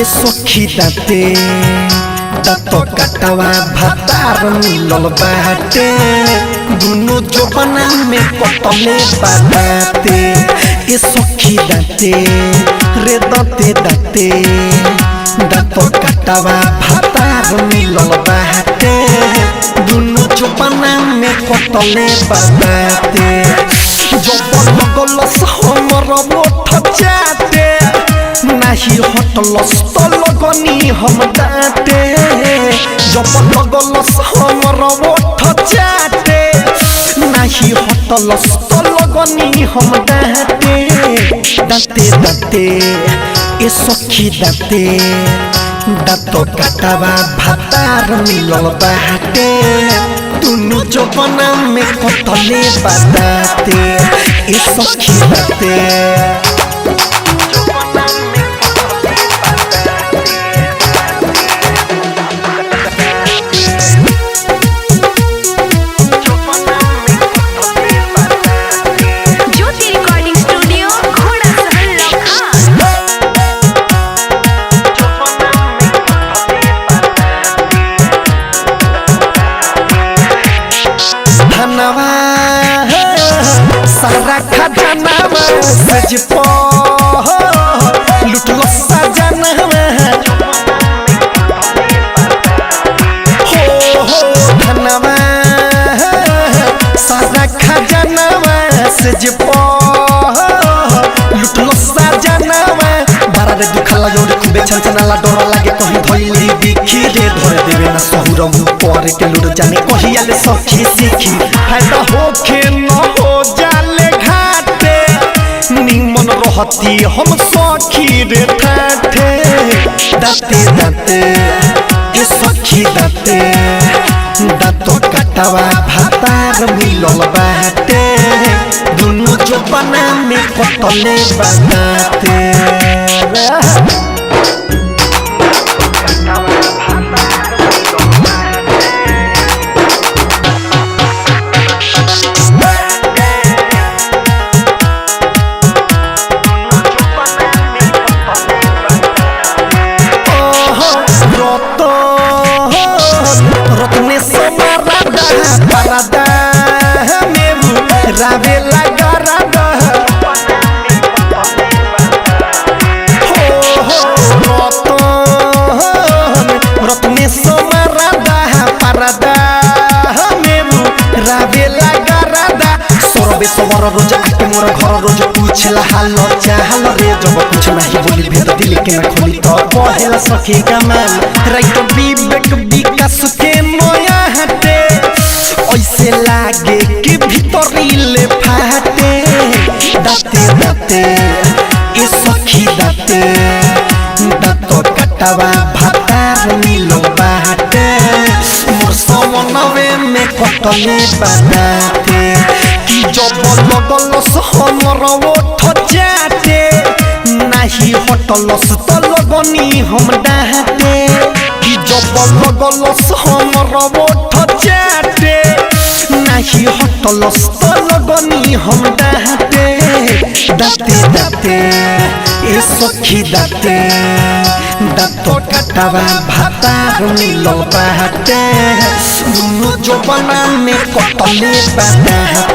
ये सखी दाते दातो कटवा भातार मिलल बाटे दुनो जोबना में कटले बाटे ये सखी दाते रे दाते दाते दातो कटवा भातार मिलल बाटे दुनो जोबना में कटले बाटे जोबन गलस हमर मोठ जाते नाही हटलस तो लगनी हम दाते जब लगलस हमर ओठ चाटे नाही हटलस तो लगनी हम दाते दाते दाते ए सखी दाते दातो कटवा भातार मिलल बाटे दुनु जोबना में कटले बाटे ए सखी दाते सारा खजाना सज पो लुटलो सजना हो धनवा सारा खजाना सज पो लुटलो सजना बारा रे दुखला जोड़ खूबे छनछनाला डर लागे कहीं धइली दिखी रे धर देवे ना सहुरम पर के लुट जाने कहियाले सखी सीखी फायदा होखे न हो जाले घाटे निमन रहती हम सखी रे ठाठे दाते दाते ए सखी दाते दातो कटवा भातार मिलल बाटे दुनु जोबना में कटले बाटे परदा में रावे लगा रदा हो रत्ने सोमरदा परदा में रावे लगा रदा सोरबे सोवर रोज आके मोर घर रोज पूछला हाल चाहल रे जब कुछ नहीं बोली भेद दिल के न खोली तो पहला सखी कमाल राइट विवेक विकास के मोया हटे ऐसे लागे कि भीतरीले फाटे दाते दाते ए सखी दाते दातो कटवा भातार मिलो बाटे मोर समनवे में कटले बाटे कि जब लगलस हमर ओठ जाते नाही हटलस तो लगनी हम डाटे कि जब लगलस हमर ओठ जाते नाही हटलस तो लगनी हम दाते दाते दाते ए सखी दाते दातो कटवा भातार मिलल बाटे दुनु जोबना में कटले बाटे